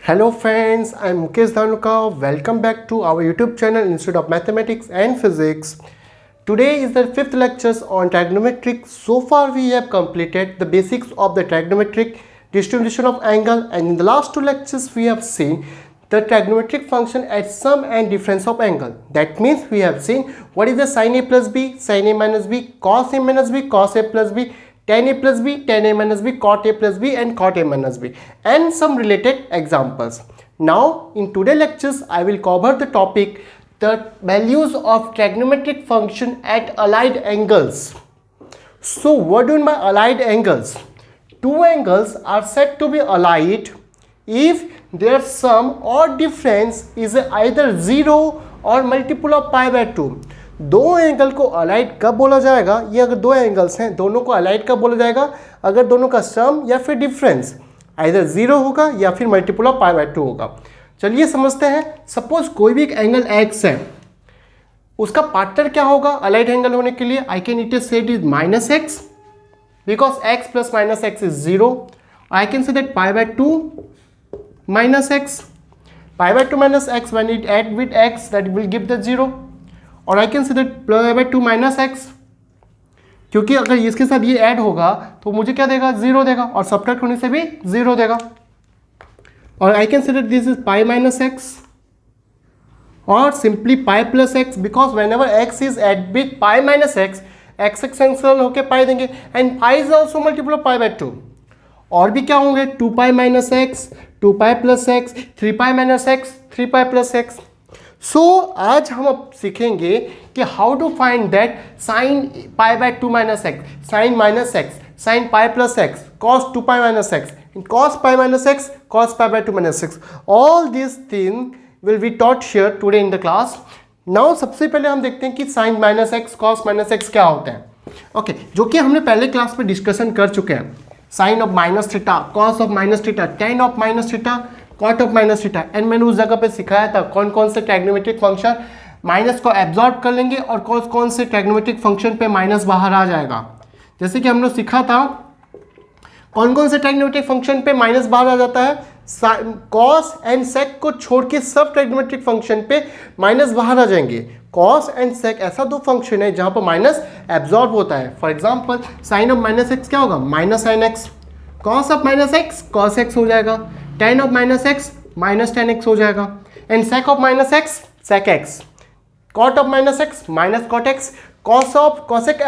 Hello friends, I am Mukesh Dhanuka. Welcome back to our YouTube channel Institute of Mathematics and Physics. Today is the fifth lectures on trigonometric. So far we have completed the basics of the trigonometric distribution of angle, and in the last two lectures we have seen the trigonometric function at sum and difference of angle. That means we have seen what is the sin A plus B, sin A minus B, cos A minus B, cos A plus B, tan A plus B, tan A minus B, cot A plus B and cot A minus B, and some related examples. Now in today's lectures I will cover the topic the values of trigonometric function at allied angles. So what do you mean by allied angles? Two angles are said to be allied if their sum or difference is either 0 or multiple of pi by 2. दो angle को allied कब बोला जाएगा? ये अगर दो angles हैं दोनों को अलाइड कब बोला जाएगा? अगर दोनों का सम या फिर डिफरेंस आइदर 0 होगा या फिर मल्टीपल ऑफ पाई बाय 2 होगा. चलिए समझते हैं. सपोज कोई भी एक एंगल x है, उसका पार्टनर क्या होगा अलाइड एंगल होने के लिए? I can it is said is minus x because x plus minus X is 0. I can say that pi by 2 minus x, pi by 2 minus x, when it add with x that will give the 0, or I can say that pi by 2 minus x, क्योंकि अगर इसके साथ ये add होगा तो मुझे क्या देगा? 0 देगा, और सब्ट्रैक्ट होने से भी 0 देगा. और I can say that this is pi minus x or simply pi plus x, because whenever x is add with pi minus x, x cancel होके pi देंगे, and pi is also multiple of pi by 2. और भी क्या होंगे? 2 pi minus X, 2 pi plus X, 3 pi minus X, 3 pi plus X. So आज हम अब सीखेंगे कि how to find that sine pi by 2 minus X, sine minus X, sine pi plus X, cos 2 pi minus x, cos pi minus x, cos pi by 2 minus X. All this thing will be taught here today in the class. Now सबसे पहले हम देखते हैं कि sine minus x, cos minus x क्या होता है. Okay, जो कि हमने पहले क्लास में डिस्कशन कर चुके हैं. Sine of minus theta, cos of minus theta, tan of minus theta, cot of minus theta. And मैंने उस जगह पे सिखाया था कौन कौन से ट्रिग्नोमेट्रिक फंक्शन माइनस को एब्जॉर्ब कर लेंगे और कौन कौन से ट्रिग्नोमेट्रिक फंक्शन पे माइनस बाहर आ जाएगा. जैसे कि हमने सीखा था कौन कौन से ट्रिग्नोमेट्रिक फंक्शन पे माइनस बाहर आ जाता है. कॉस एंड सेक को छोड़ के सब ट्रिग्नोमेट्रिक फंक्शन पे माइनस बाहर आ जाएंगे. कॉस एंड सेक ऐसा दो फंक्शन है जहां पर माइनस एब्जॉर्ब होता है. For example sine of minus x क्या होगा? Minus sine x. Cos of minus x cos x हो जाएगा. Tan of minus x minus tan x हो जाएगा. And sec of minus x sec x. Cot of minus x minus cot x. Cos of cosec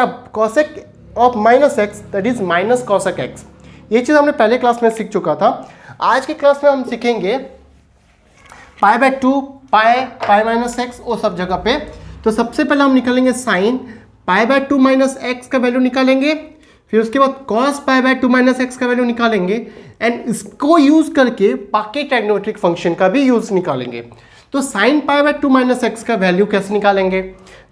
of minus x that is minus cosec x. ये चीज़ हमने पहले class में सीख चुका था. आज की क्लास में हम सीखेंगे पाई बाय 2, पाई माइनस एक्स वो सब जगह पे. तो सबसे पहले हम निकालेंगे sign pi by 2 minus x का वैल्यू निकालेंगे. फिर उसके बाद cos pi by 2 minus x का वैल्यू निकालेंगे. एंड इसको यूज करके बाकी ट्रिग्नोमेट्रिक फंक्शन का भी यूज निकालेंगे. तो sine pi by 2 minus x का वैल्यू कैसे निकालेंगे?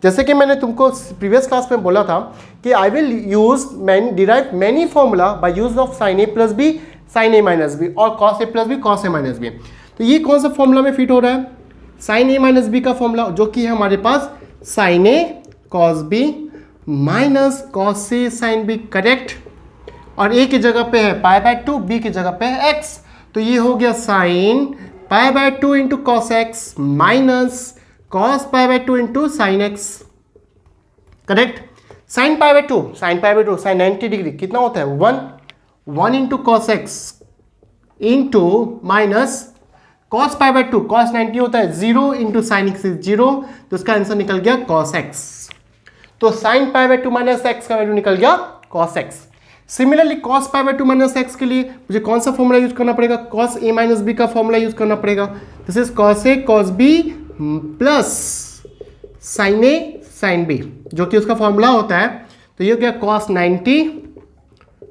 जैसे कि मैंने तुमको प्रीवियस क्लास में बोला था कि I will use derive many formula by use of sine A plus B, sine A minus B और cos A plus B, cos A minus B. तो ये कौन सा फॉर्मूला में फिट हो रहा है? साइन ए माइनस बी का फॉर्मूला, जो कि है हमारे पास sign A cos B minus cos A sine B. Correct. और ए की जगह पे है पाई बाय 2, बी की जगह पे है एक्स. तो ये हो गया sine pi by 2 into cos x minus cos pi by 2 into sine x. Correct. Sine pi by 2, sine pi by 2 sine 90 degree कितना होता है? 1 into cos x into minus cos pi by 2, cos 90 होता है 0 into sine x is 0. तो इसका answer निकल गया cos x. तो sine pi by 2 minus x का वैल्यू निकल गया cos x. Similarly cos pi by 2 minus x के लिए मुझे कौन सा फॉर्मूला यूज करना पड़ेगा? कॉस ए माइनस बी का फॉर्मूला यूज करना पड़ेगा. This is cos A cos B plus sine A sine B, जो कि उसका फॉर्मूला होता है. तो ये हो गया cos 90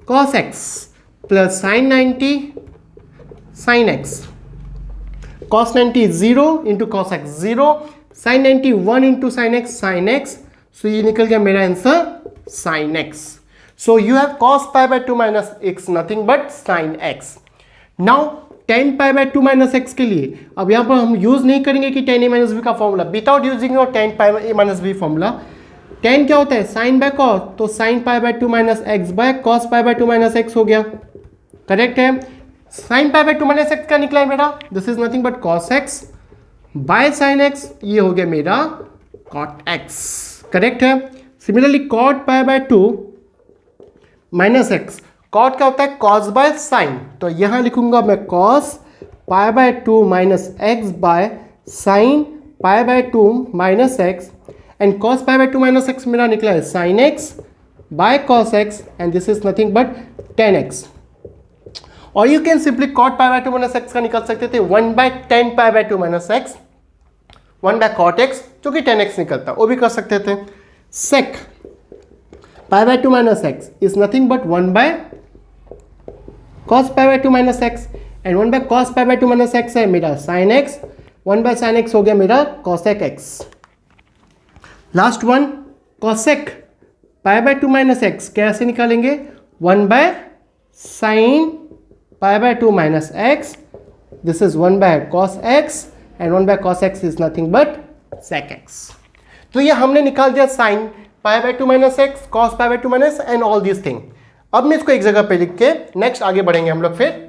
cos X plus sine 90 sine x. Cos 90 0 into cos X 0, sine 90 1 into sine X. So ये निकल गया मेरा answer sine X. So you have cos pi by 2 minus X nothing but sine X. Now tan pi by 2 minus x के लिए अब यहाँ पर हम यूज नहीं करेंगे कि टेन ए माइनस बी का formula without using your tan pi A minus B formula. Tan क्या होता है? Sine by cos. तो sine pi by 2 minus X by cos pi by 2 minus X हो गया. करेक्ट है. Sine pi by 2 minus x क्या निकला है मेरा, this is nothing but cos X by sine X, ये हो गया मेरा कॉट एक्स, करेक्ट है। Similarly cot pi by 2 minus x, cot क्या होता है कॉस बाय साइन, तो यहां लिखूंगा मैं cos pi by 2 minus X by sine pi by 2 minus X, and cos pi by 2 minus X मेरा निकला है sine X by cos X, and this is nothing but tan X. और you can simply cot pi by 2 minus x का निकाल सकते थे 1 by tan pi by 2 minus X, 1 by cot X जो कि 10x निकलता, वो भी कर सकते थे। Sec pi by 2 minus X is nothing but 1 by cos pi by 2 minus X, and 1 by cos pi by 2 minus X है मेरा sine X, 1 by sine X हो गया मेरा cosec X. Last one cosec pi by 2 minus x कैसे निकालेंगे, 1 by sine pi by 2 minus X, this is 1 by cos X, and 1 by cos x is nothing but sec x. तो ये हमने निकाल दिया sine pi by 2 minus x, cos pi by 2 minus and all this thing. अब मैं इसको एक जगह पे लिख के नेक्स्ट आगे बढ़ेंगे हम लोग फिर।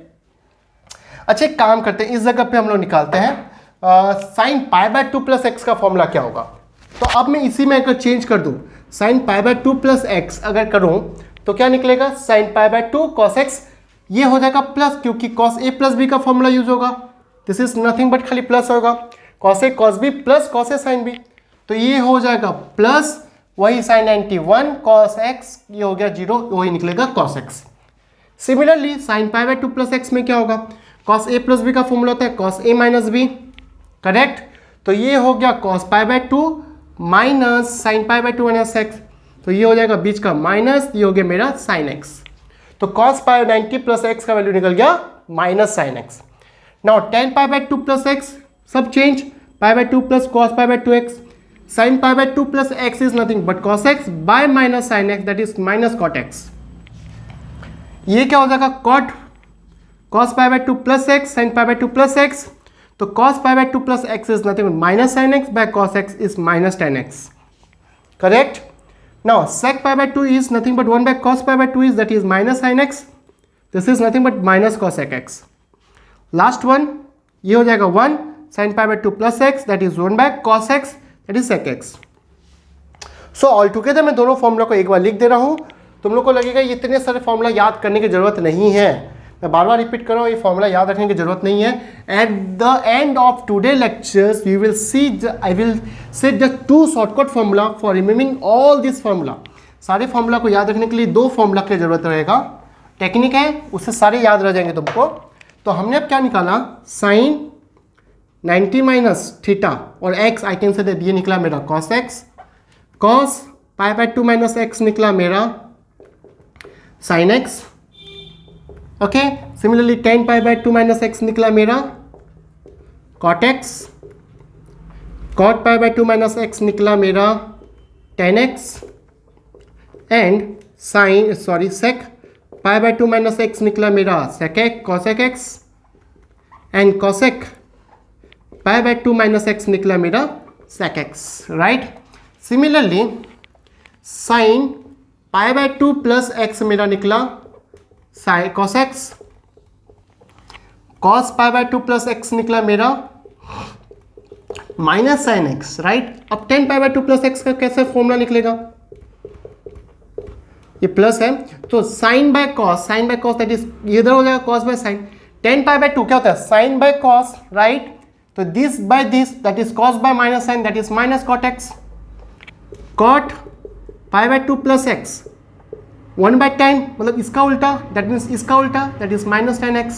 अच्छा एक काम करते हैं, इस जगह पे हम लोग निकालते हैं sine pi by 2 plus X का फॉर्मूला क्या होगा। तो अब मैं इसी में अगर चेंज कर दूं, sign pi by 2 plus x अगर करूं तो क्या निकलेगा, sign pi by 2 cos x, ये हो जाएगा प्लस, क्योंकि कॉस ए प्लस बी का फॉर्मूला यूज होगा, दिस इज नथिंग बट खाली प्लस होगा, cos A cos B plus cos A sine B, तो ये हो जाएगा प्लस वही साइन 91 कॉस एक्स, ये हो गया 0, वही निकलेगा cos x. Similarly sine pi by 2 plus x में क्या होगा, कॉस ए प्लस बी का फॉर्मूला होता है cos A minus B, correct, तो ये हो गया cos pi by 2 minus sign pi by 2 minus x, तो ये हो जाएगा बीच का माइनस, ये हो गया मेरा साइन एक्स, तो कॉस पाई 90 प्लस एक्स का वैल्यू निकल गया minus sine X. Now tan pi by 2 plus X सब change, pi by 2 plus cos pi by 2 X, sine pi by 2 plus X is nothing but cos X by minus sine X, that is minus cot X. ये क्या हो जाएगा cot cos pi by 2 plus X sine pi by 2 plus x, तो cos pi by 2 plus x is nothing but minus sin x by cos x is minus tan x, correct? Now sec pi by 2 is nothing but 1 by cos pi by 2 is that is minus sin x, this is nothing but minus cosec x. Last one ये हो जाएगा 1 sin pi by 2 plus x that is 1 by cos x that is sec x. So all together मैं दोनों formula को एक बार लिख दे रहा हूँ, तुम लोग को लगेगा ये इतने सारे फॉर्मूला याद करने की जरूरत नहीं है, मैं बार बार रिपीट कर रहा हूँ, ये फॉर्मूला याद रखने की जरूरत नहीं है। At the end of today lectures you will see I will set the 2 shortcut formula for remembering all this formula. सारे फॉर्मूला को याद रखने के लिए 2 फॉर्मूला की जरूरत रहेगा, टेक्निक है, उससे सारे याद रह जाएंगे तुमको। तो हमने अब क्या निकाला, साइन 90 माइनस थीटा और x, I can say that ये निकला मेरा cos x, cos pi by 2 minus x निकला मेरा sine x, okay. Similarly tan pi by 2 minus x निकला मेरा cot x, cot pi by 2 minus x निकला मेरा tan x, and sine sec pi by 2 minus x निकला मेरा sec x cosec x, and cosec pi by 2 minus x निकला मेरा sec x, right. Similarly sine pi by 2 plus x मेरा निकला sine cos x, cos pi by 2 plus x निकला मेरा minus sine x, right. अब 10 pi by 2 plus X का कैसे formula निकलेगा, ये प्लस है तो sine by cos that is इधर हो जाएगा cos by sine, 10 pi by 2 क्या होता है साइन बाय कॉस, राइट, तो this by this that is cos by minus sine that is minus cot x, cot pi by 2 plus x 1 by 10 मतलब इसका उल्टा, दैट मीन्स इसका उल्टा that is minus 10x,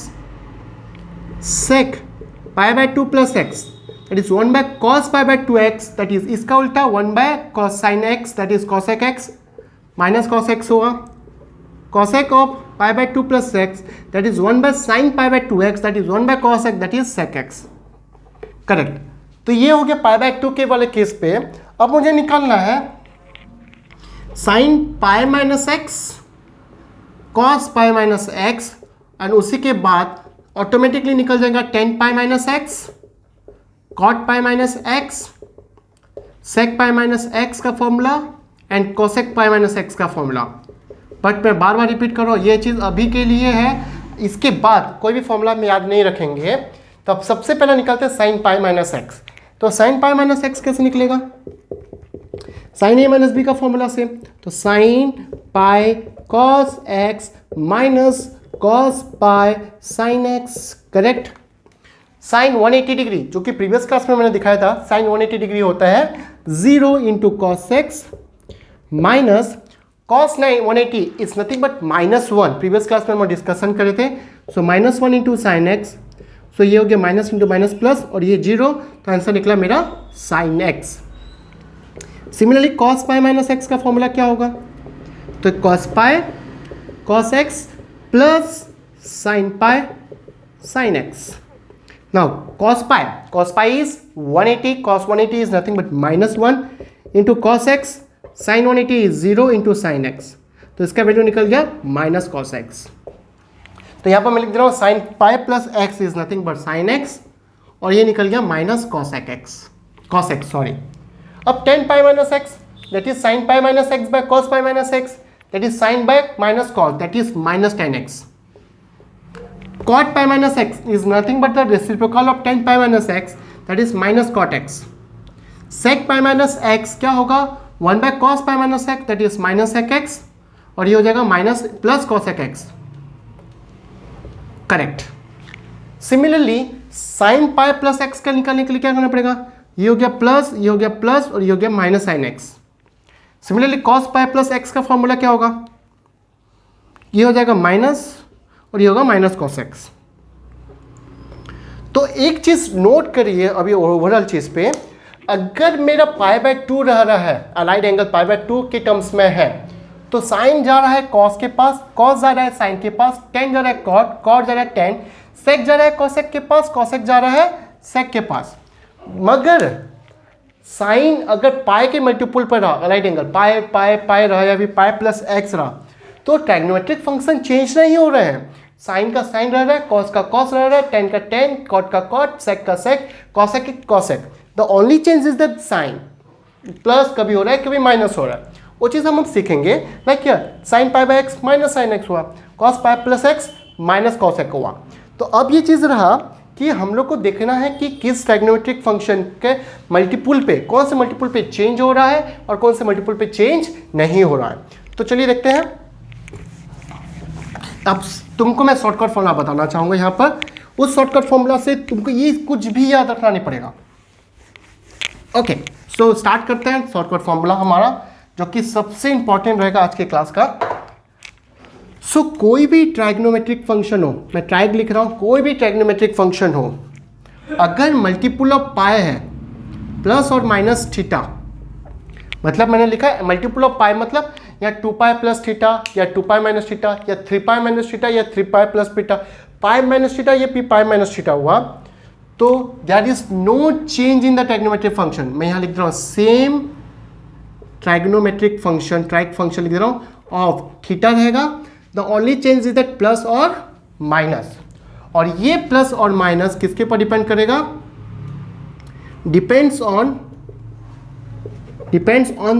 sec pi by 2 plus x that is 1 by cos pi by 2x that is इसका उल्टा 1 by cos sine x that is cosec x minus cos x होगा, cosec of pi by 2 plus x that is 1 by sine pi by 2x that is 1 by cos x that is sec x, correct. तो ये हो गया पाई by 2 के वाले case पे। अब मुझे निकालना है sine pi minus x cos pi minus X, and उसी के बाद ऑटोमेटिकली निकल जाएगा 10 pi minus x cot pi minus x, sec pi minus x का formula and cosec pi minus x का फॉर्मूला। बट मैं बार बार रिपीट कर रहा हूँ, ये चीज़ अभी के लिए है, इसके बाद कोई भी फॉर्मूला में याद नहीं रखेंगे तो अब सबसे पहले निकालते हैं साइन पाई माइनस एक्स। तो साइन पाई माइनस एक्स कैसे निकलेगा? साइन ए माइनस बी का फॉर्मूला से, तो sine pi cos x minus cos pi sine x, correct. Sine 180 degree जो कि प्रीवियस क्लास में मैंने दिखाया था, साइन 180 डिग्री होता है 0 into cos x minus cos 180 is nothing but -1। Previous class में हम डिस्कशन करे थे। सो -1 इंटू साइन एक्स, सो ये हो गया माइनस इंटू माइनस प्लस और ये 0, तो आंसर निकला मेरा sine x. Similarly cos pi minus x का फॉर्मूला क्या होगा? तो cos pi cos X plus sine pi sine X. Now cos pi is 180, cos 180 is nothing but -1 into cos x, sin 180 is 0 into sin x, तो इसका value निकल गया minus cos x। तो यहाँ पर मैं लिख दे रहा हूँ sin pi plus x is nothing but sin x, और ये निकल गया माइनस cos x सॉरी। अब tan pi minus x that is sin pi minus x by cos pi minus x that is sin by minus cos that is minus tan x। cot pi minus x is nothing but the reciprocal of tan pi minus x that is minus cot x। sec pi minus x क्या होगा? 1 by cos pi minus x that is minus sec x, और ये हो जाएगा minus plus cos x, correct. Similarly sin pi plus x का निकालने के लिए क्या करना पड़ेगा? ये हो गया प्लस, ये हो गया प्लस और ये हो गया minus sin x। Similarly cos pi plus x का फॉर्मूला क्या होगा? ये हो जाएगा माइनस और ये होगा माइनस cos x। तो एक चीज नोट करिए अभी ओवरऑल चीज पे, अगर मेरा पाई बाय 2 रह रहा है, अलाइड एंगल पाई बाय 2 के टर्म्स में है, तो साइन जा रहा है कॉस के पास, कॉस जा रहा है साइन के पास, टेन जा रहा है कॉट, कॉट जा रहा है टेन, सेक जा रहा है कॉसेक के पास, कॉसेक जा रहा है सेक के पास। मगर साइन अगर पाई के मल्टीपल पर रहा, अलाइड एंगल पाई पाई पाई रहा या फिर पाई प्लस एक्स रहा, तो ट्राइगोनोमेट्रिक फंक्शन चेंज नहीं हो रहे हैं। साइन का साइन रह रहा है, कॉस का कॉस रह रहा है, टेन का टेन, कॉट का कॉट, सेक का सेक, कॉसेक का cosec. The only change is that sine plus कभी हो रहा है कभी माइनस हो रहा है, वो चीज़ हम सीखेंगे। लाइक क्या, sine pi by x minus sine x हुआ, cos pi plus x minus cosec हुआ। तो अब ये चीज़ रहा कि हम लोग को देखना है कि किस ट्राइगोनोमेट्रिक फंक्शन के मल्टीपल पे, कौन से मल्टीपल पे चेंज हो रहा है और कौन से मल्टीपल पे चेंज नहीं हो रहा है। तो चलिए देखते हैं। अब तुमको मैं शॉर्टकट फॉर्मूला बताना चाहूँगा यहाँ पर। उस शॉर्टकट फॉर्मूला से तुमको ये कुछ भी याद रखना नहीं पड़ेगा। ओके, सो स्टार्ट करते हैं शॉर्टकट फॉर्मूला हमारा, जो कि सबसे इंपॉर्टेंट रहेगा आज के क्लास का। सो कोई भी ट्राइगोनोमेट्रिक फंक्शन हो, मैं ट्राइग लिख रहा हूँ, कोई भी ट्राइगोनोमेट्रिक फंक्शन हो, अगर मल्टीपल ऑफ पाई है प्लस और माइनस थीटा, मतलब मैंने लिखा है मल्टीपल ऑफ पाई मतलब या 2 पाई प्लस थीटा या 2 पाई माइनस थीटा या 3 पाई माइनस थीटा या 3 pi plus theta, pi minus theta या पी पाई माइनस थीटा हुआ, तो there is no change in the trigonometric function. मैं यहाँ लिख रहा हूँ same trigonometric function, trig function लिख रहा हूँ, ऑफ थीटा रहेगा। The only change is that plus और माइनस, और ये प्लस और माइनस किसके पर डिपेंड करेगा? Depends on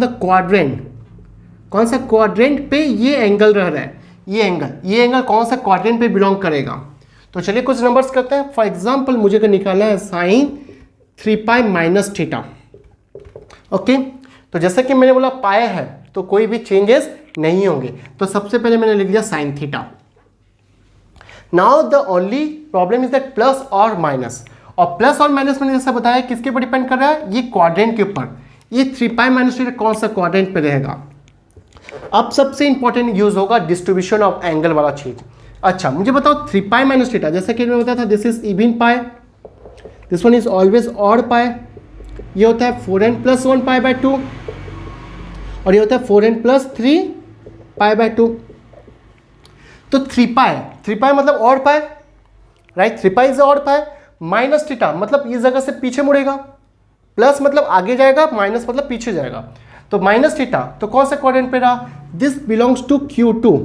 the quadrant. कौन सा क्वाड्रेंट पे ये एंगल रह रहा है, ये एंगल कौन सा क्वाड्रेंट पे बिलोंग करेगा। तो चलिए कुछ नंबर्स करते हैं। फॉर एग्जांपल मुझे अगर निकालना है sine 3 pi minus theta, okay, तो जैसा कि मैंने बोला पाई है तो कोई भी चेंजेस नहीं होंगे, तो सबसे पहले मैंने लिख दिया sine theta. Now the only problem is that plus और माइनस, और प्लस और माइनस मैंने जैसा बताया किसके पर डिपेंड कर रहा है? ये क्वाड्रेंट के ऊपर। ये 3 पाई माइनस थीटा कौन सा क्वाड्रेंट पे रहेगा। अब सबसे इंपॉर्टेंट यूज होगा डिस्ट्रीब्यूशन ऑफ एंगल वाला चीज। अच्छा मुझे बताओ 3 पाई माइनस थीटा, जैसा कि मैंने बताया था, this is even pi, this one is always odd pi, ये होता है 4n प्लस 1 पाई बाय 2, और ये होता है 4n प्लस 3 पाई बाय 2। तो 3 पाई मतलब odd pi, right, 3 pi is odd pi. Minus theta मतलब इस जगह से पीछे मुड़ेगा, प्लस मतलब आगे जाएगा, माइनस मतलब पीछे जाएगा। तो माइनस थीटा तो कौन सा क्वाड्रेंट पे रहा? This belongs to Q2।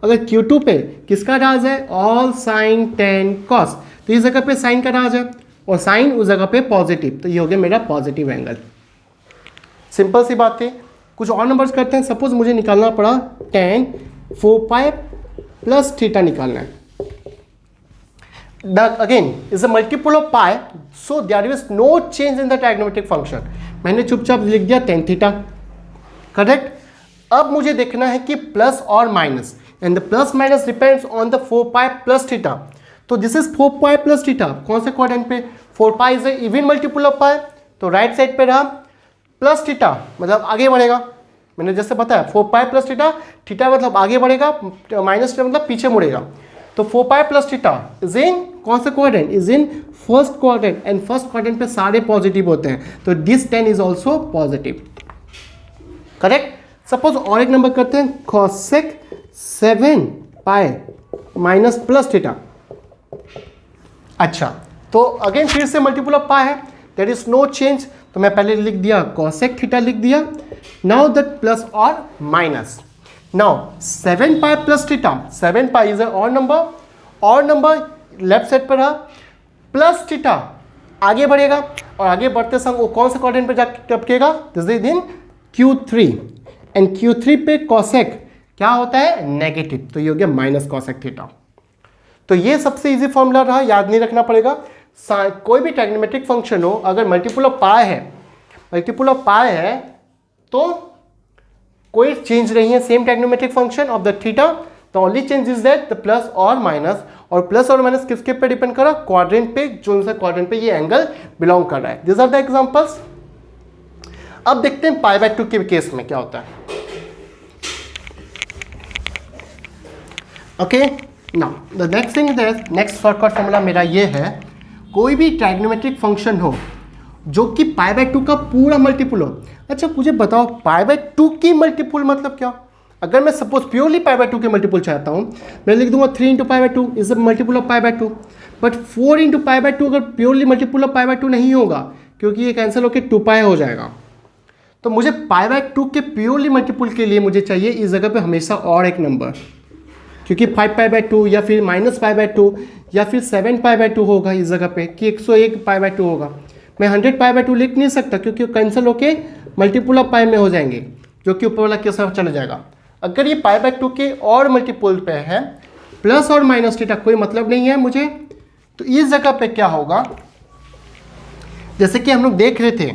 अगर Q2 पे किसका राज है? ऑल साइन टेन कॉस, तो इस जगह पे साइन का राज है और साइन उस जगह पे पॉजिटिव, तो ये हो गया मेरा पॉजिटिव एंगल। सिंपल सी बात है। कुछ और नंबर्स करते हैं। सपोज मुझे निकालना पड़ा tan 4 पाई प्लस थीटा निकालना है। Again is a multiple of pi, so there is no change in the trigonometric function. मैंने चुपचाप लिख दिया tan थीटा, करेक्ट। अब मुझे देखना है कि प्लस और minus, and the plus minus depends on the 4 pi plus theta. तो this is 4 pi plus theta, कौन से क्वाड्रेंट पे? 4 pi is a even multiple of pi, तो राइट साइड पे रहा प्लस थीटा, मतलब आगे बढ़ेगा। मैंने जैसे बताया 4 पाई प्लस थीटा, थीटा मतलब आगे बढ़ेगा, माइनस थीटा मतलब पीछे मुड़ेगा। तो 4 पाई प्लस थीटा इज इन कौन सा quadrant? Is in first quadrant, and first quadrant पे सारे पॉजिटिव होते हैं, तो this 10 is also positive, correct. Suppose और एक नंबर करते हैं, cosec 7 pi minus plus theta. अच्छा, तो अगेन फिर से मल्टीपल ऑफ पाई है, देयर इज नो चेंज, तो मैं पहले लिख दिया cosec थीटा लिख दिया। नाउ दैट प्लस और minus, now 7 pi plus theta, 7 pi is odd number, और नंबर लेफ्ट साइड पर रहा, प्लस थीटा आगे बढ़ेगा, और आगे बढ़ते समय वो कौन सा क्वाड्रेंट पे जाके टपकेगा? This is in Q3, and Q3 पे cosec क्या होता है? नेगेटिव, तो ये हो गया माइनस cosec थीटा। तो ये सबसे इजी फॉर्मूला रहा, याद नहीं रखना पड़ेगा। कोई भी ट्राइगोनोमेट्रिक फंक्शन हो, अगर मल्टीपल ऑफ पाई है, मल्टीपल ऑफ पाई है तो कोई चेंज नहीं है, same trigonometric function of the theta, the only change is that the plus और माइनस, और प्लस और माइनस किसके पे डिपेंड कर रहा? क्वाड्रेंट पे, जो सा क्वाड्रेंट पे ये एंगल बिलोंग कर रहा है। This are the examples. अब देखते हैं पाई बाय 2 के केस में क्या होता है। Okay, now the next thing is, next shortcut formula मेरा ये है, कोई भी ट्राइगोनोमेट्रिक फंक्शन हो जो कि पाई बाय 2 का पूरा मल्टीपल हो। अच्छा मुझे बताओ, पाई बाय 2 की मल्टीपल मतलब क्या? अगर मैं सपोज प्योरली पाई बाय 2 के मल्टीपल चाहता हूँ, मैं लिख दूंगा 3 into pi by 2 is the multiple of pi by 2, but 4 into pi by 2 अगर purely multiple of pi by 2 नहीं होगा, क्योंकि ये कैंसिल होकर 2 पाई हो जाएगा। तो मुझे पाई बाय 2 के प्योरली मल्टीपल के लिए मुझे चाहिए इस जगह पे हमेशा और एक नंबर, क्योंकि 5 पाई बाय 2 या फिर माइनस पाई बाय 2 या फिर 7 पाई बाय 2 होगा इस जगह पे, कि 101 पाई बाय 2 होगा। मैं 100 पाई बाय 2 लिख नहीं सकता, क्योंकि वो कैंसिल होके मल्टीपल ऑफ पाई में हो जाएंगे, जो कि ऊपर वाला केस चला जाएगा। अगर ये पाई बाय 2 के और मल्टीपल पे है, प्लस और माइनस थीटा कोई मतलब नहीं है मुझे, तो इस जगह पे क्या होगा? जैसे कि हम लोग देख रहे थे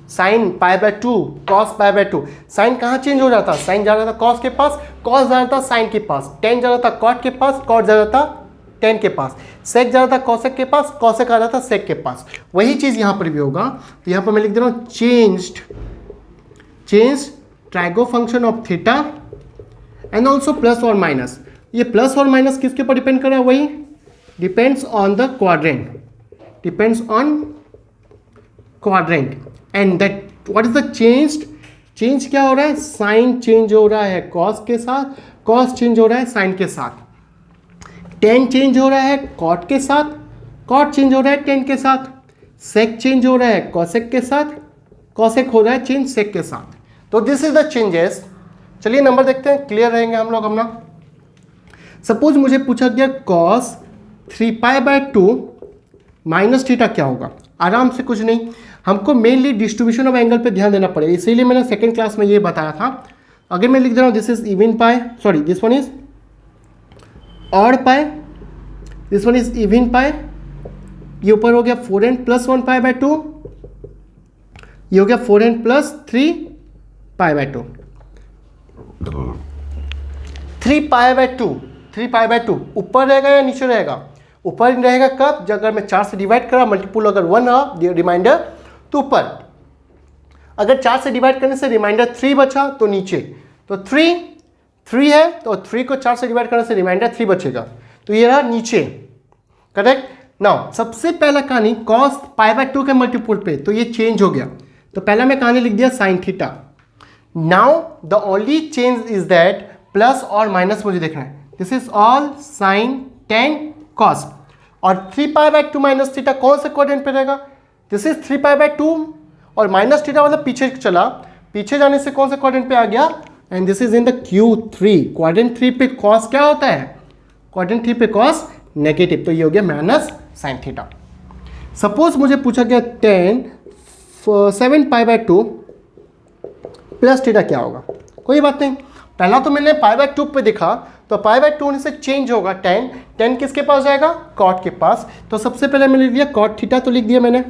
sine pi by 2 cos pi by 2, sine कहाँ चेंज हो जाता? साइन जा रहा था कॉस के पास, कॉस जा रहा था साइन के पास, टेन जा रहा था कॉट के पास, कॉट जा रहा था टेन के पास, सेक जा रहा था कॉसेक के पास, कॉसेक आ रहा था सेक के पास। वही चीज़ यहाँ पर भी होगा। तो यहाँ पर मैं लिख दे रहा हूँ changed trigo function of theta and also plus और माइनस। ये प्लस और माइनस किसके ऊपर डिपेंड कर रहा है? वही depends on the quadrant, depends on quadrant, and that what is the change क्या हो रहा है? साइन चेंज हो रहा है कॉस के साथ, कॉस चेंज हो रहा है साइन के साथ, टेन चेंज हो रहा है कॉट के साथ, कॉट चेंज हो रहा है टेन के साथ, सेक चेंज हो रहा है कॉसेक के साथ, कॉसेक हो रहा है चेंज सेक के साथ। तो दिस इज द चेंजेस। चलिए नंबर देखते हैं, क्लियर रहेंगे हम लोग अपना। सपोज मुझे पूछा गया cos 3 pi by 2 minus theta क्या होगा? आराम से, कुछ नहीं, हमको मेनली डिस्ट्रीब्यूशन ऑफ एंगल पे ध्यान देना पड़ेगा, इसीलिए मैंने सेकंड क्लास में ये बताया था। अगर मैं लिख दे रहा हूँ this is even pi, sorry this one is odd pi, this one is even पाई, ये ऊपर हो गया 4n प्लस 1 पाई बाय 2, ये हो गया 4n plus 3 pi by 2, 3 pi by 2, 3 pi by 2 ऊपर रहेगा या नीचे रहेगा? ऊपर रहेगा कब? जब अगर मैं 4 से डिवाइड करा, मल्टीपल अगर 1 रहा रिमाइंडर तो ऊपर, अगर 4 से डिवाइड करने से रिमाइंडर 3 बचा तो नीचे, तो 3 है तो 3 को 4 से डिवाइड करने से रिमाइंडर 3 बचेगा, तो ये रहा नीचे, करेक्ट। नाउ सबसे पहला कहानी कॉस पाई बाय 2 के मल्टीपल पे, तो ये चेंज हो गया, तो पहला मैं कहानी लिख दिया sine theta. Now the only change is that plus और माइनस मुझे देखना है, this is all sine tan cos, और 3 पाई बाय 2 माइनस थीटा कौन से क्वाड्रेंट पे रहेगा? दिस इज 3 पाई बाय 2, और माइनस थीटा मतलब पीछे चला, पीछे जाने से कौन से क्वाड्रेंट पे आ गया? And this is in the Q3, quadrant 3 पे कॉस क्या होता है? क्वाड्रेंट 3 पे कॉस नेगेटिव, तो ये हो गया माइनस साइन थीटा। सपोज मुझे पूछा गया 7 पाई बाय 2 प्लस थीटा क्या होगा? कोई बात नहीं, पहला तो मैंने पाई बाय 2 पे देखा, तो पाई बाय 2 होने से चेंज होगा 10, 10 किसके पास जाएगा, कॉट के पास। तो सबसे पहले मैंने लिख दिया कॉट थीटा, तो लिख दिया मैंने,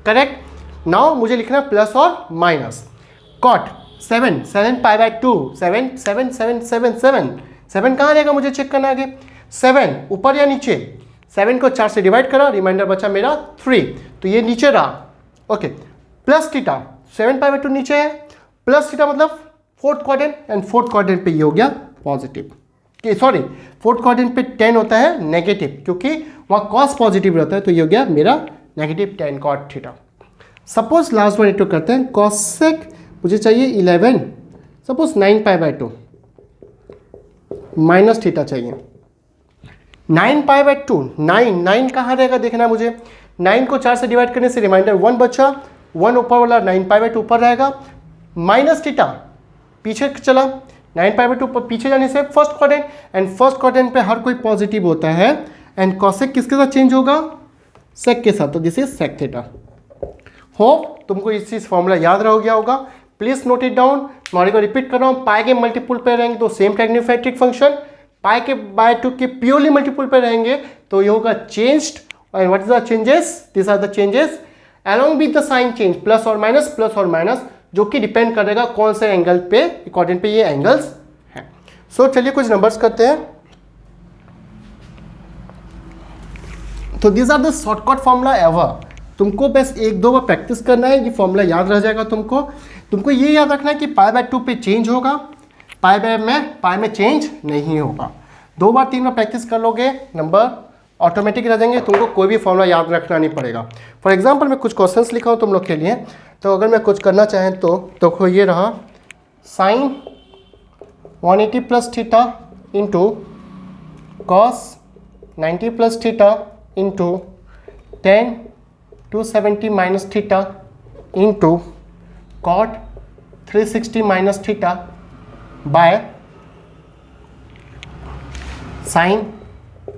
करेक्ट। नाउ मुझे लिखना प्लस और माइनस। कॉट 7, 7 पाई बाय 2, 7 7 7 7 7 7 कहाँ रहेगा मुझे चेक करना आगे, 7 ऊपर या नीचे, 7 को 4 से डिवाइड करा, रिमाइंडर बचा मेरा 3, तो ये नीचे रहा, okay. Plus theta, 7 pi by 2 नीचे है, प्लस थीटा मतलब fourth quadrant, and fourth quadrant पे ये हो गया पॉजिटिव, सॉरी फोर्थ क्वाड्रेंट पे 10 होता है नेगेटिव, क्योंकि वहाँ कॉस पॉजिटिव रहता है, तो ये हो गया मेरा negative 10 cot theta. Suppose last one इटो करते हैं, कॉसेक मुझे चाहिए 11, suppose 9 pi by 2 minus theta चाहिए, 9 पाई बाय 2, 9 कहाँ रहेगा देखना है मुझे, 9 को 4 से डिवाइड करने से रिमाइंडर 1 बचा, 1 ऊपर वाला 9 पाई बाय 2 ऊपर रहेगा, माइनस थीटा पीछे चला, 9 पाई बाय 2 पीछे जाने से first quadrant, and first quadrant पे हर कोई पॉजिटिव होता है, एंड कॉसेक किसके साथ चेंज होगा, सेक के साथ, तो this is sec theta. Hope तुमको इस फॉर्मूला याद रह गया होगा, प्लीज नोट इट डाउन। मैं को रिपीट कर रहा हूँ, पाई के मल्टीपुल पे रहेंगे तो सेम ट्रिग्नोमेट्रिक फंक्शन, पाई के बाय 2 के प्योरली मल्टीपुल पे रहेंगे तो ये होगा changed, and what is the changes, this are the changes along with the sine change, plus और माइनस, जो कि डिपेंड करेगा कौन से एंगल पे, अकॉर्डिंग पे ये एंगल्स हैं। सो चलिए कुछ नंबर्स करते हैं। तो this are the shortcut formula ever, तुमको बस 1-2 बार प्रैक्टिस करना है, ये फॉर्मूला याद रह जाएगा तुमको ये याद रखना है कि पाई बाय 2 पे चेंज होगा, पाई में चेंज नहीं होगा। 2 बार 3 बार प्रैक्टिस कर लोगे, नंबर ऑटोमेटिक रह जाएंगे, तुमको कोई भी फॉर्मूला याद रखना नहीं पड़ेगा। फॉर एग्जांपल मैं कुछ क्वेश्चंस लिखा हूँ तुम लोग के लिए, तो अगर मैं कुछ करना चाहें तो ये रहा, sine 180 plus theta into cos 90 plus theta into 10 270 minus theta into cot 360 minus theta by sine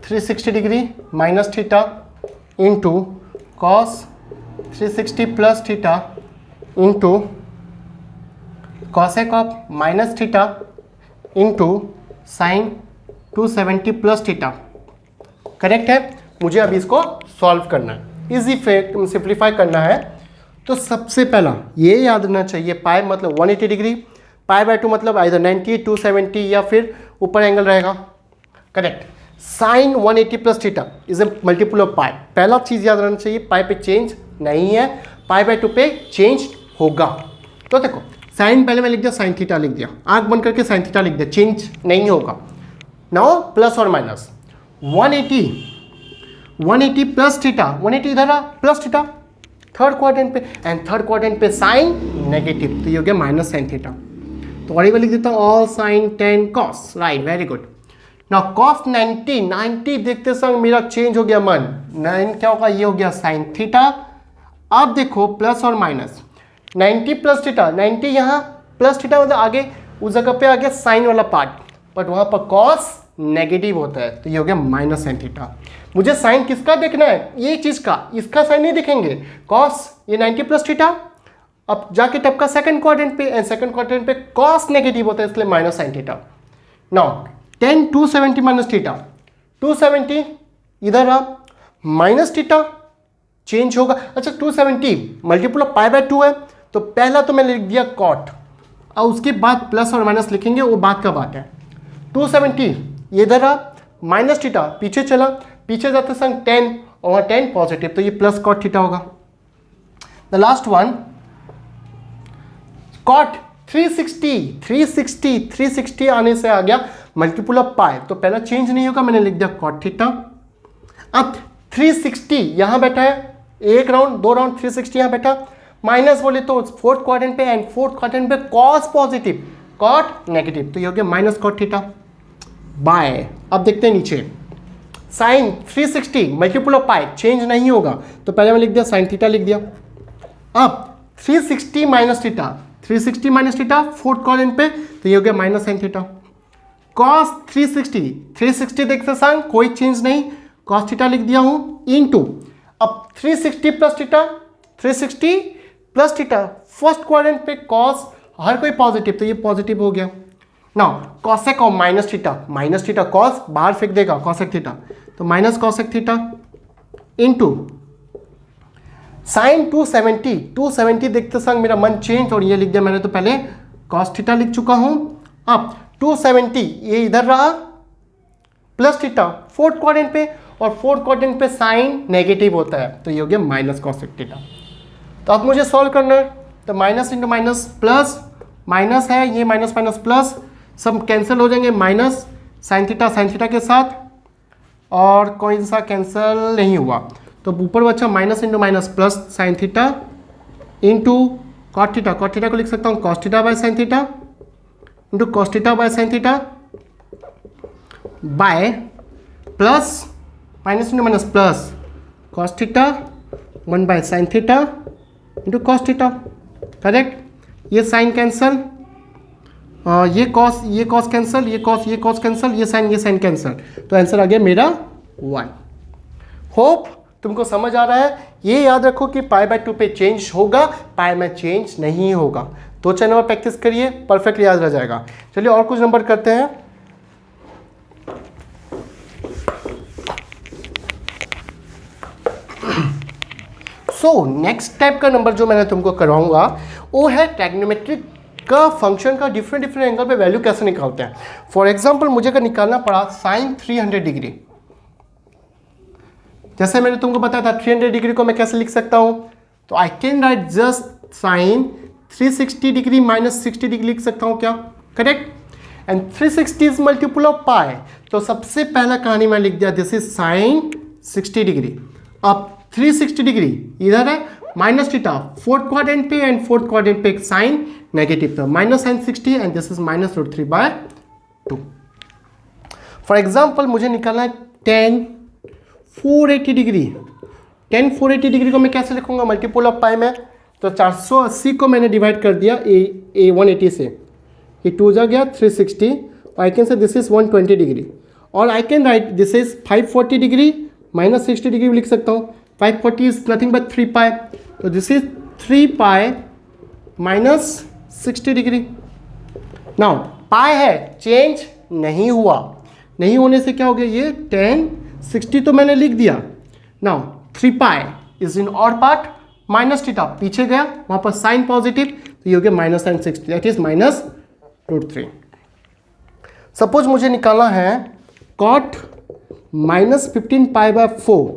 360 degree minus theta into cos 360 plus theta into cosec of minus theta into sine 270 plus theta. Correct है, मुझे अभी इसको solve करना है, easy simplify करना है। तो सबसे पहला ये याद रखना चाहिए, पाई मतलब 180 डिग्री, पाई बाय 2 मतलब आइदर 90, 270 या फिर ऊपर एंगल रहेगा, correct. Sine 180 plus theta is a multiple of pi, पहला चीज़ याद रखना चाहिए, पाई पे चेंज नहीं है, पाई बाय 2 पे चेंज होगा। तो देखो साइन पहले मैं लिख दिया, साइन थीटा लिख दिया, आंख बंद करके साइन थीटा लिख दिया, चेंज नहीं होगा। नाउ प्लस और माइनस 180 प्लस थीटा, 180 इधर आ प्लस थीटा थर्ड क्वाड्रेंट पे, एंड थर्ड क्वाड्रेंट पे साइन नेगेटिव, तो ये हो गया माइनस साइन थीटा। तो और लिख देता हूँ all sine 10 cos, right, very good. Now cos 90 देखते समय मेरा चेंज हो गया मन, 9 क्या होगा, ये हो गया साइन थीटा। अब देखो प्लस और माइनस 90 प्लस थीटा, 90 यहाँ प्लस थीटा मतलब आगे उस जगह पे आ गया साइन वाला पार्ट, बट वहाँ पर कॉस नेगेटिव होता है, तो ये हो गया माइनस साइन थीटा। मुझे साइन किसका देखना है, ये चीज़ का, इसका साइन नहीं दिखेंगे, कॉस ये 90 प्लस थीटा, अब जाके टपका सेकंड क्वाड्रेंट पे, एंड सेकंड क्वाड्रेंट पे कॉस नेगेटिव होता है, इसलिए minus sign theta. Now 10 270 minus theta, 270 इधर आ माइनस थीटा चेंज होगा, अच्छा 270 मल्टीपल ऑफ पाई बाय 2 है, तो पहला तो मैंने लिख दिया कॉट, और उसके बाद प्लस और माइनस लिखेंगे, वो बात का बात है। 270 ये इधर आ माइनस थीटा पीछे चला, पीछे जाते संग 10 और वहाँ 10 पॉजिटिव, तो ये प्लस कॉट थीटा होगा। द लास्ट वन कॉट 360 आने से आ गया मल्टीपल ऑफ पाई, तो पहला चेंज नहीं होगा, मैंने लिख दिया कॉट थीटा। अब 360 यहाँ बैठा है, एक राउंड 2 राउंड 360 यहाँ बैठा, माइनस बोले तो फोर्थ क्वाड्रेंट पे, एंड फोर्थ क्वाड्रेंट पे कॉस पॉजिटिव कॉट नेगेटिव, तो ये हो गया माइनस कॉट थीटा बाय। अब देखते हैं नीचे sine 360 multiple of pi change नहीं होगा, तो पहले मैं लिख दिया साइन थीटा लिख दिया। अब 360 minus theta, 360 minus theta fourth quadrant पे, तो ये हो गया माइनस साइन थीटा। कॉस 360 देखते संग कोई चेंज नहीं, कॉस थीटा लिख दिया हूं इनटू, अब 360 plus theta, 360 plus theta first quadrant पे कॉस हर कोई पॉजिटिव, तो ये पॉजिटिव हो गया, नाउ कॉसेक और माइनस थीटा कॉस बाहर फेंक देगा कॉसेक थीटा, तो minus cosec theta into sine 270 देखते संग मेरा मन चेंज और ये लिख दिया मैंने, तो पहले कॉस थीटा लिख चुका हूं। अब 270 ये इधर रहा प्लस थीटा फोर्थ क्वाड्रेंट पे, और फोर्थ क्वाड्रेंट पे साइन नेगेटिव होता है, तो ये हो गया माइनस कॉसेक थीटा। तो अब मुझे सॉल्व करना है, तो minus into minus plus, minus है ये माइनस माइनस प्लस, सब कैंसिल हो जाएंगे, माइनस साइन थीटा के साथ, और कोई सा कैंसिल नहीं हुआ, तो ऊपर बचा minus into minus plus sine theta into cot theta को लिख सकता हूँ cos theta by sine theta into cos theta by sine theta by plus minus into minus plus cos theta 1 by sine theta into cos theta, correct. ये sine cancel, ये cos cancel, ये cos cancel, ये sine cancel, तो answer आ गया मेरा 1। Hope तुमको समझ आ रहा है। ये याद रखो कि पाई बाय 2 पे चेंज होगा, पाई में चेंज नहीं होगा। दो चैनल में प्रैक्टिस करिए, परफेक्टली याद रह जाएगा। चलिए और कुछ नंबर करते हैं। सो नेक्स्ट टाइप का नंबर जो मैंने तुमको करवाऊंगा वो है ट्रिग्नोमेट्रिक का फंक्शन का डिफरेंट एंगल पे वैल्यू कैसे निकालते हैं। फॉर एग्जांपल मुझे अगर निकालना पड़ा साइन 300 डिग्री, जैसे मैंने तुमको बताया था 300 डिग्री को मैं कैसे लिख सकता हूं, तो I can write just sine 360 degree minus 60 degree लिख सकता हूं क्या, correct. And 360 is multiple of pi, तो सबसे पहला कहानी मैं लिख दिया दिस इज साइन 60 डिग्री। अब 360 डिग्री इधर है माइनस थीटा फोर्थ क्वाड्रेंट पे, एंड फोर्थ क्वाड्रेंट पे एक साइन नेगेटिव, तो minus sine 60 and this is minus root 3 by 2। For example मुझे निकालना है 10 480 डिग्री। 10 480 डिग्री को मैं कैसे लिखूंगा मल्टीपल ऑफ पाई में, तो 480 को मैंने डिवाइड कर दिया ए 180 से, ये 2 जा गया 360, I can say this is 120 degree, और I can write this is 540 degree minus 60 degree भी लिख सकता हूँ। 540 इज नथिंग बट 3 पाई, तो this is 3 pi minus 60 degree. Now pi है चेंज नहीं हुआ, नहीं होने से क्या हो गया, ये 10 60 तो मैंने लिख दिया। नाउ 3 पाई इज इन और पार्ट, माइनस थीटा पीछे गया, वहां पर साइन पॉजिटिव, तो ये हो गया minus sine 60, that is minus root 3। Suppose मुझे निकालना है कॉट माइनस 15 पाई बाय 4,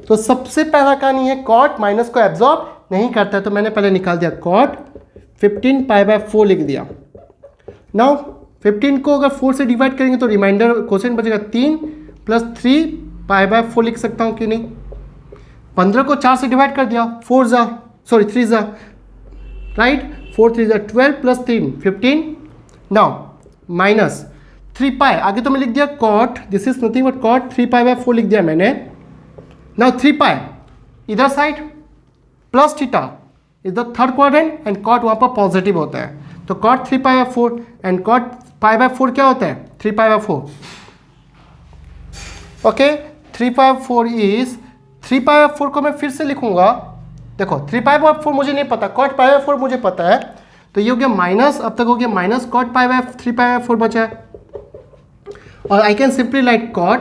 तो सबसे पहला कहानी है कॉट माइनस को एब्जॉर्ब नहीं करता है, तो मैंने पहले निकाल दिया कॉट 15 पाई बाय 4 लिख दिया। नाउ 15 को अगर 4 से डिवाइड करेंगे तो रिमाइंडर क्वेश्चन बचेगा 3 प्लस 3 पाई बाय 4 लिख सकता हूँ कि नहीं। 15 को 4 से डिवाइड कर दिया, 3 जा राइट, 4 3 जा 12 प्लस 3 15। नाउ माइनस 3 पाई, आगे तो मैं लिख दिया cot, this is nothing but cot 3 pi by 4 लिख दिया मैंने। नाउ 3 पाई इधर side plus theta is the third quadrant, and cot वहाँ पर पॉजिटिव होता है, तो cot 3 pi by 4 and cot pi by 4 क्या होता है 3 pi by 4। Okay 3 pi by 4 is 3 pi by 4 को मैं फिर से लिखूंगा, देखो 3 पाई बाय 4 मुझे नहीं पता, कॉट पाई बाय 4 मुझे पता है, तो ये हो गया माइनस, अब तक हो गया minus cot pi by 3 pi by 4 बचा है, और I can simply write cot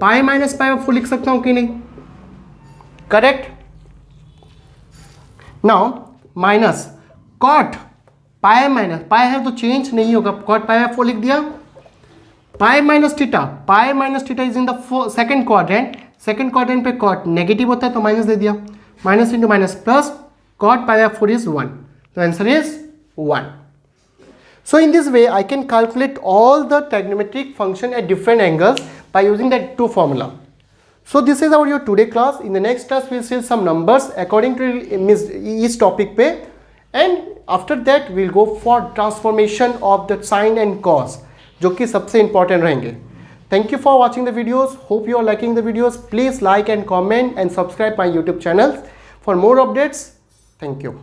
pi minus pi by 4 लिख सकता हूं कि नहीं, correct. Now minus cot pi minus pi है तो चेंज नहीं होगा, कॉट पाई बाय 4 लिख दिया, pi minus theta is in the second quadrant पे कॉट नेगेटिव होता है तो माइनस दे दिया, minus into minus plus cot pi by 4 is 1, तो answer is 1. So in this way I can calculate all the trigonometric function at different angles by using that two formula. So this is our your today class. In the next class we'll see some numbers according to each topic पे, and after that we'll go for transformation of the sine and cos जो कि सबसे important रहेंगे. Thank you for watching the videos. Hope you are liking the videos. Please like and comment and subscribe my YouTube channel for more updates. Thank you.